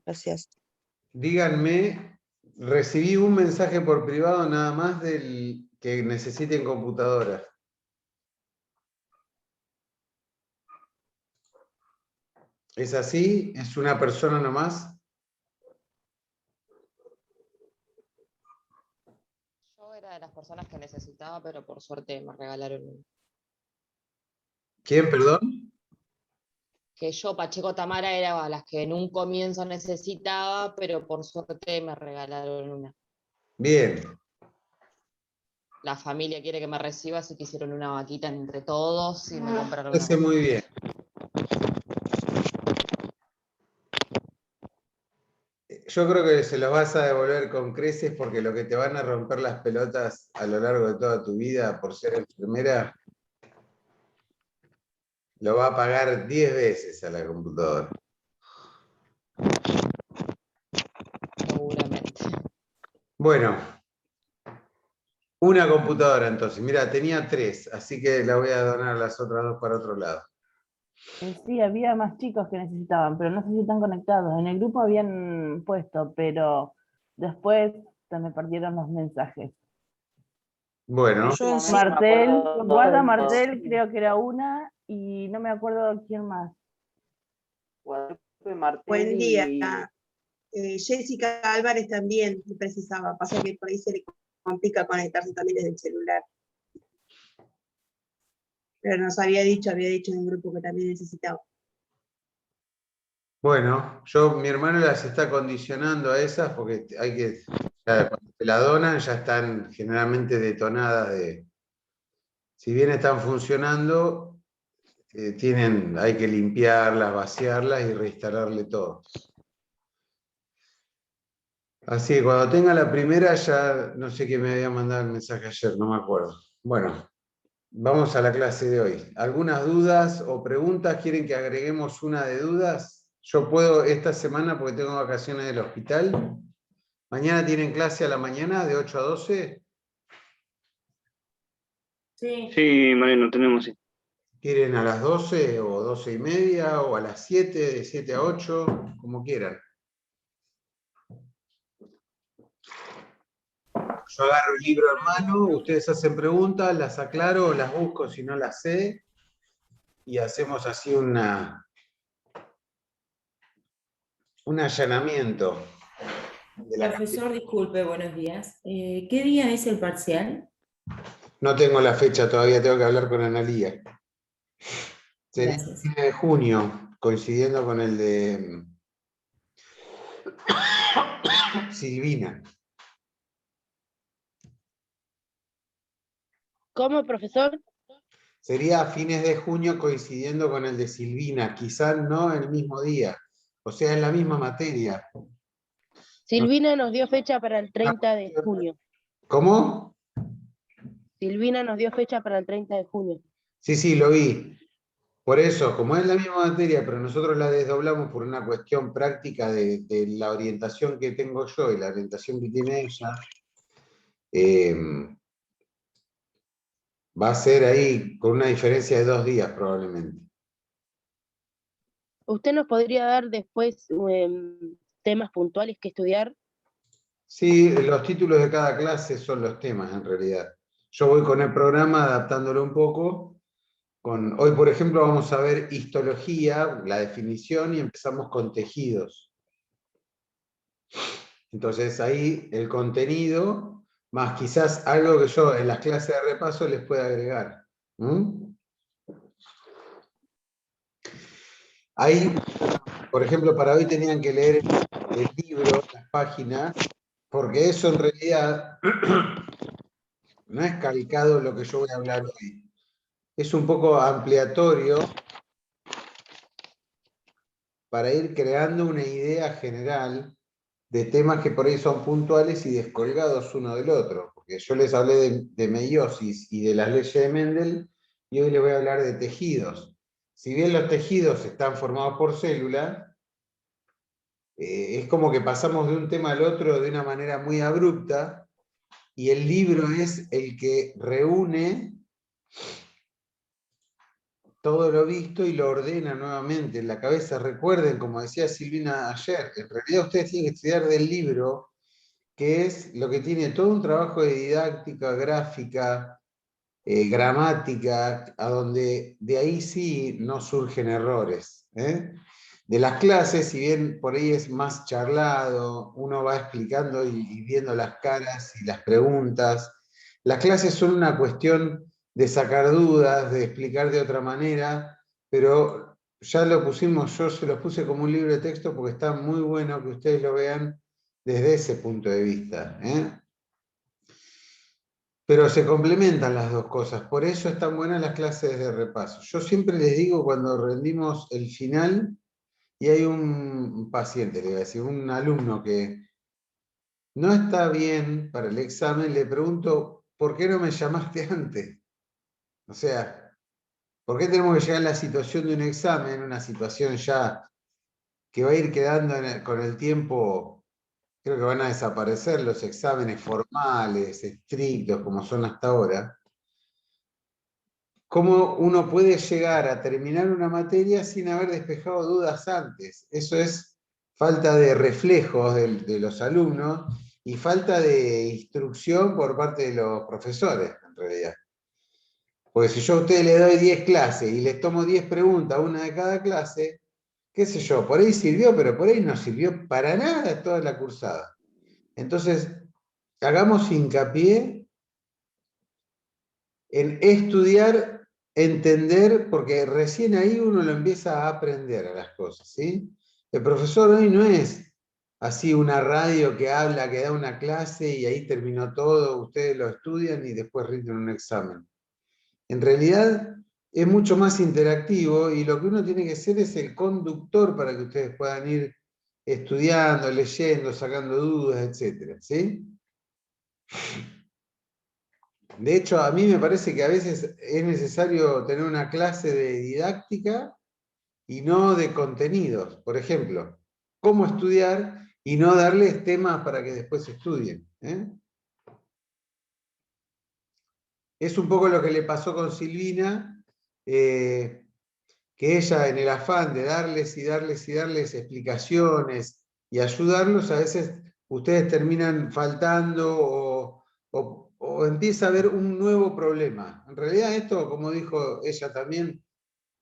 Gracias. Díganme, recibí un mensaje por privado nada más del que necesiten computadora. ¿Es así? ¿Es una persona nomás? Yo era de las personas que necesitaba, pero por suerte me regalaron uno. ¿Quién, perdón? Que yo, Pacheco Tamara, era de las que en un comienzo necesitaba, pero por suerte me regalaron una. Bien. La familia quiere que me reciba, así que hicieron una vaquita entre todos y me compraron Parece una. muy bien. Yo creo que se los vas a devolver con creces porque lo que te van a romper las pelotas a lo largo de toda tu vida por ser enfermera, lo va a pagar 10 veces a la computadora. Seguramente. Bueno, una computadora entonces. Mira, tenía 3, así que la voy a donar las otras 2 para otro lado. Sí, había más chicos que necesitaban, pero no sé si están conectados. En el grupo habían puesto, pero después se me perdieron los mensajes. Bueno, Yo en sí Martel, me acuerdo guarda de- Martel, creo que era una, y no me acuerdo quién más. Guadalupe Martel Buen día. y Jessica Álvarez también precisaba, pasa que por ahí se le complica conectarse también desde el celular. Pero nos había dicho en un grupo que también necesitaba. bueno, mi hermano las está condicionando a esas porque hay que, cuando te la donan ya están generalmente detonadas si bien están funcionando, hay que limpiarlas, vaciarlas y reinstalarle todo. Así que cuando tenga la primera ya no sé quién me había mandado el mensaje ayer, no me acuerdo. Bueno, vamos a la clase de hoy. ¿Algunas dudas o preguntas? ¿Quieren que agreguemos una de dudas? Yo puedo esta semana porque tengo vacaciones del hospital. ¿Mañana tienen clase a la mañana de 8 a 12? Sí, Mariano, tenemos, sí. ¿Quieren a las 12 o 12 y media o a las 7, de 7 a 8? Como quieran. Yo agarro el libro en mano, ustedes hacen preguntas, las aclaro o las busco si no las sé y hacemos así un allanamiento. Profesor, disculpe, buenos días. ¿Qué día es el parcial? No tengo la fecha todavía, tengo que hablar con Analía. Sería el Gracias. 10 de junio, coincidiendo con el de Silvina. ¿Cómo, profesor? Sería a fines de junio coincidiendo con el de Silvina, quizás no el mismo día, o sea, en la misma materia. Silvina nos dio fecha para el 30 de junio. ¿Cómo? Silvina nos dio fecha para el 30 de junio. Sí, lo vi. Por eso, como es la misma materia, pero nosotros la desdoblamos por una cuestión práctica de la orientación que tengo yo y la orientación que tiene ella, va a ser ahí con una diferencia de 2 días probablemente. ¿Usted nos podría dar después temas puntuales que estudiar? Sí, los títulos de cada clase son los temas en realidad. Yo voy con el programa adaptándolo un poco. Hoy, por ejemplo, vamos a ver histología, la definición, y empezamos con tejidos. Entonces ahí el contenido, más quizás algo que yo en las clases de repaso les pueda agregar. Ahí, por ejemplo, para hoy tenían que leer el libro, las páginas, porque eso en realidad no es calcado lo que yo voy a hablar hoy. Es un poco ampliatorio para ir creando una idea general de temas que por ahí son puntuales y descolgados uno del otro. Porque yo les hablé de meiosis y de las leyes de Mendel, y hoy les voy a hablar de tejidos. Si bien los tejidos están formados por células, es como que pasamos de un tema al otro de una manera muy abrupta, y el libro es el que reúne todo lo visto y lo ordena nuevamente en la cabeza. Recuerden, como decía Silvina ayer, en realidad ustedes tienen que estudiar del libro, que es lo que tiene todo un trabajo de didáctica, gráfica, gramática, a donde de ahí sí no surgen errores. De las clases, si bien por ahí es más charlado, uno va explicando y viendo las caras y las preguntas, las clases son una cuestión de sacar dudas, de explicar de otra manera, pero ya lo pusimos, yo se los puse como un libro de texto porque está muy bueno que ustedes lo vean desde ese punto de vista. Pero se complementan las dos cosas, por eso están buenas las clases de repaso. Yo siempre les digo cuando rendimos el final, y hay un paciente, le voy a decir, un alumno que no está bien para el examen, le pregunto, ¿por qué no me llamaste antes? O sea, ¿por qué tenemos que llegar a la situación de un examen, una situación ya que va a ir quedando con el tiempo? Creo que van a desaparecer los exámenes formales, estrictos, como son hasta ahora. ¿Cómo uno puede llegar a terminar una materia sin haber despejado dudas antes? Eso es falta de reflejos de los alumnos y falta de instrucción por parte de los profesores, en realidad. Porque si yo a ustedes les doy 10 clases y les tomo 10 preguntas, una de cada clase, qué sé yo, por ahí sirvió, pero por ahí no sirvió para nada toda la cursada. Entonces, hagamos hincapié en estudiar, entender, porque recién ahí uno lo empieza a aprender a las cosas, ¿sí? El profesor hoy no es así una radio que habla, que da una clase y ahí terminó todo, ustedes lo estudian y después rinden un examen. En realidad es mucho más interactivo y lo que uno tiene que ser es el conductor para que ustedes puedan ir estudiando, leyendo, sacando dudas, etc. ¿Sí? De hecho, a mí me parece que a veces es necesario tener una clase de didáctica y no de contenidos. Por ejemplo, cómo estudiar y no darles temas para que después estudien. Es un poco lo que le pasó con Silvina, que ella en el afán de darles y darles y darles explicaciones y ayudarlos, a veces ustedes terminan faltando o empieza a haber un nuevo problema. En realidad esto, como dijo ella también,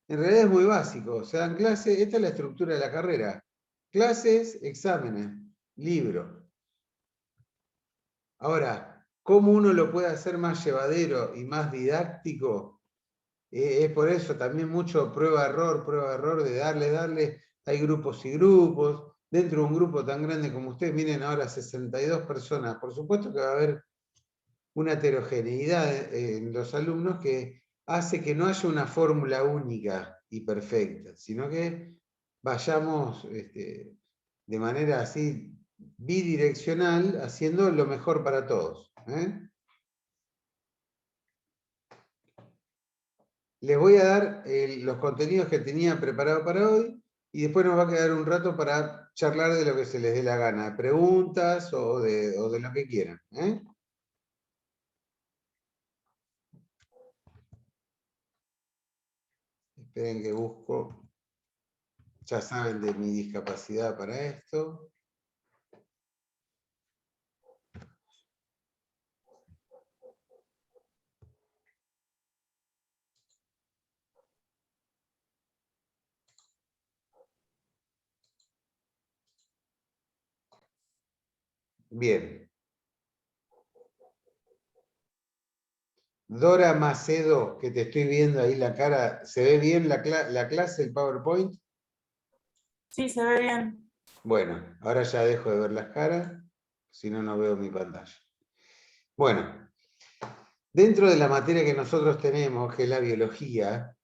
en realidad es muy básico. Se dan clases, esta es la estructura de la carrera. Clases, exámenes, libro. Ahora, ¿cómo uno lo puede hacer más llevadero y más didáctico? Es por eso también mucho prueba-error, de darle. Hay grupos y grupos. Dentro de un grupo tan grande como ustedes, miren ahora 62 personas. Por supuesto que va a haber una heterogeneidad en los alumnos que hace que no haya una fórmula única y perfecta, sino que vayamos de manera así bidireccional haciendo lo mejor para todos. Les voy a dar los contenidos que tenía preparado para hoy y después nos va a quedar un rato para charlar de lo que se les dé la gana, preguntas o de lo que quieran. Esperen que busco. Ya saben de mi discapacidad para esto. Bien. Dora Macedo, que te estoy viendo ahí la cara, ¿se ve bien la clase, el PowerPoint? Sí, se ve bien. Bueno, ahora ya dejo de ver las caras, si no, no veo mi pantalla. Bueno, dentro de la materia que nosotros tenemos, que es la biología,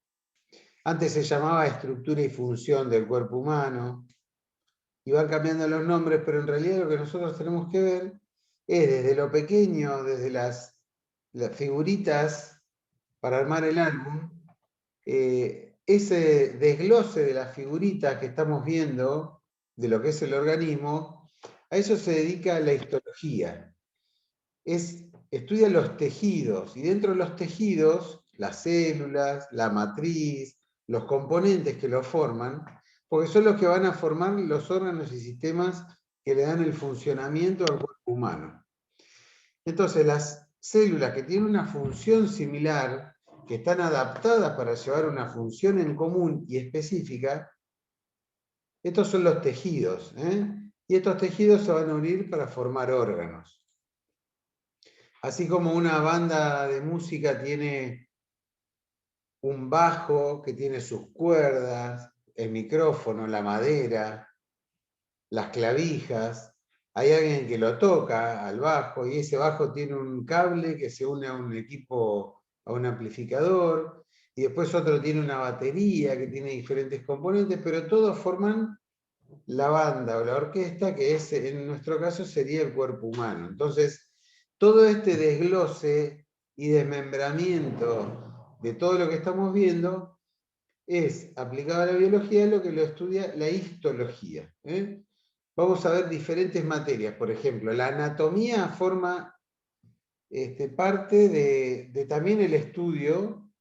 antes se llamaba estructura y función del cuerpo humano, y van cambiando los nombres, pero en realidad lo que nosotros tenemos que ver es desde lo pequeño, desde las figuritas para armar el álbum, ese desglose de las figuritas que estamos viendo, de lo que es el organismo, a eso se dedica la histología. Estudia los tejidos, y dentro de los tejidos, las células, la matriz, los componentes que lo forman, porque son los que van a formar los órganos y sistemas que le dan el funcionamiento al cuerpo humano. Entonces, las células que tienen una función similar, que están adaptadas para llevar una función en común y específica, estos son los tejidos, y estos tejidos se van a unir para formar órganos. Así como una banda de música tiene un bajo que tiene sus cuerdas, el micrófono, la madera, las clavijas, hay alguien que lo toca al bajo y ese bajo tiene un cable que se une a un equipo, a un amplificador, y después otro tiene una batería que tiene diferentes componentes, pero todos forman la banda o la orquesta, que es, en nuestro caso sería el cuerpo humano. Entonces, todo este desglose y desmembramiento de todo lo que estamos viendo es aplicado a la biología, lo que lo estudia la histología. Vamos a ver diferentes materias. Por ejemplo, la anatomía forma parte de también el estudio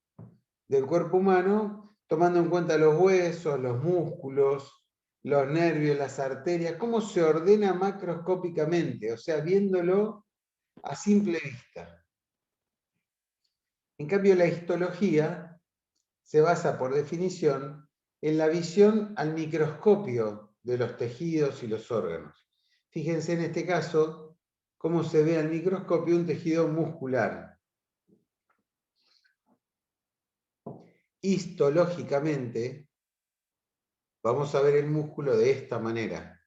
del cuerpo humano, tomando en cuenta los huesos, los músculos, los nervios, las arterias, cómo se ordena macroscópicamente, o sea, viéndolo a simple vista. En cambio, la histología se basa, por definición, en la visión al microscopio de los tejidos y los órganos. Fíjense en este caso cómo se ve al microscopio un tejido muscular. Histológicamente, vamos a ver el músculo de esta manera.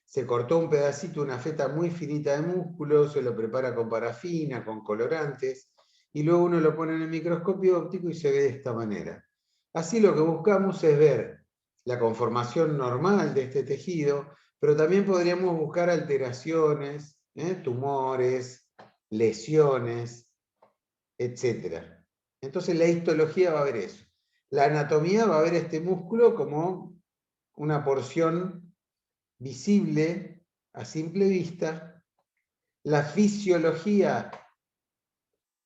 Se cortó un pedacito, una feta muy finita de músculo, se lo prepara con parafina, con colorantes, y luego uno lo pone en el microscopio óptico y se ve de esta manera. Así lo que buscamos es ver la conformación normal de este tejido, pero también podríamos buscar alteraciones, tumores, lesiones, etc. Entonces la histología va a ver eso. La anatomía va a ver este músculo como una porción visible a simple vista. La fisiología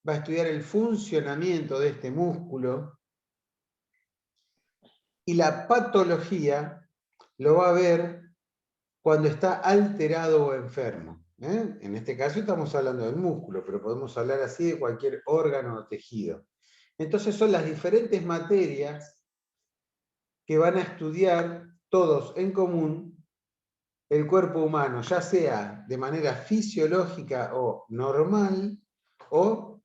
va a estudiar el funcionamiento de este músculo. Y la patología lo va a ver cuando está alterado o enfermo. En este caso estamos hablando del músculo, pero podemos hablar así de cualquier órgano o tejido. Entonces son las diferentes materias que van a estudiar todos en común el cuerpo humano, ya sea de manera fisiológica o normal, o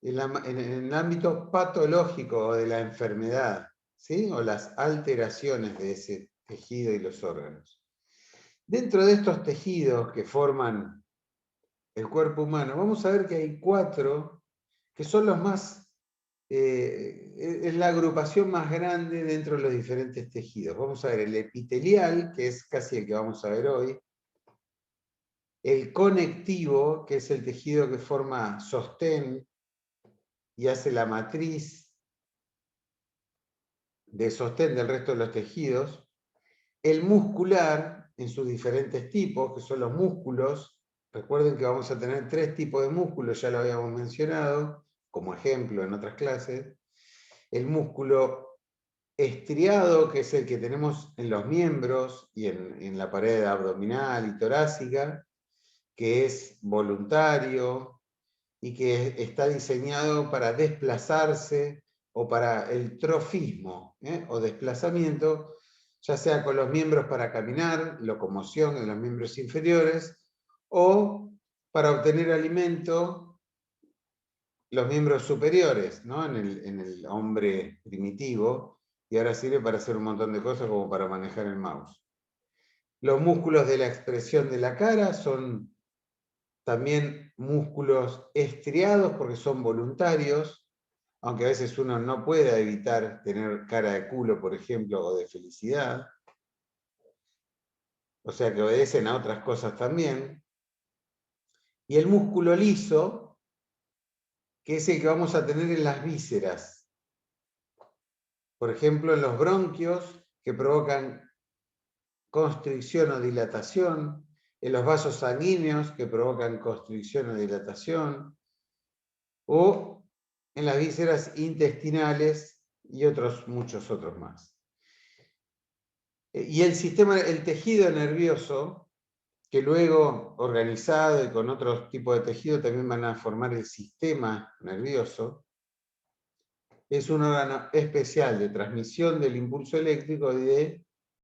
en el ámbito patológico o de la enfermedad, ¿sí? O las alteraciones de ese tejido y los órganos. Dentro de estos tejidos que forman el cuerpo humano, vamos a ver que hay 4 que son los más, es la agrupación más grande dentro de los diferentes tejidos. Vamos a ver el epitelial, que es casi el que vamos a ver hoy, el conectivo, que es el tejido que forma sostén y hace la matriz de sostén del resto de los tejidos, el muscular en sus diferentes tipos, que son los músculos. Recuerden que vamos a tener 3 tipos de músculos, ya lo habíamos mencionado, como ejemplo en otras clases. El músculo estriado, que es el que tenemos en los miembros y en la pared abdominal y torácica, que es voluntario y que está diseñado para desplazarse o para el trofismo, o desplazamiento, ya sea con los miembros para caminar, locomoción de los miembros inferiores, o para obtener alimento, los miembros superiores, ¿no? en el hombre primitivo, y ahora sirve para hacer un montón de cosas como para manejar el mouse. Los músculos de la expresión de la cara son también músculos estriados porque son voluntarios, aunque a veces uno no pueda evitar tener cara de culo, por ejemplo, o de felicidad. O sea que obedecen a otras cosas también. Y el músculo liso, que es el que vamos a tener en las vísceras. Por ejemplo, en los bronquios, que provocan constricción o dilatación, en los vasos sanguíneos, que provocan constricción o dilatación, o en las vísceras intestinales, y muchos otros más. Y el tejido nervioso, que luego, organizado y con otros tipos de tejido, también van a formar el sistema nervioso, es un órgano especial de transmisión del impulso eléctrico y de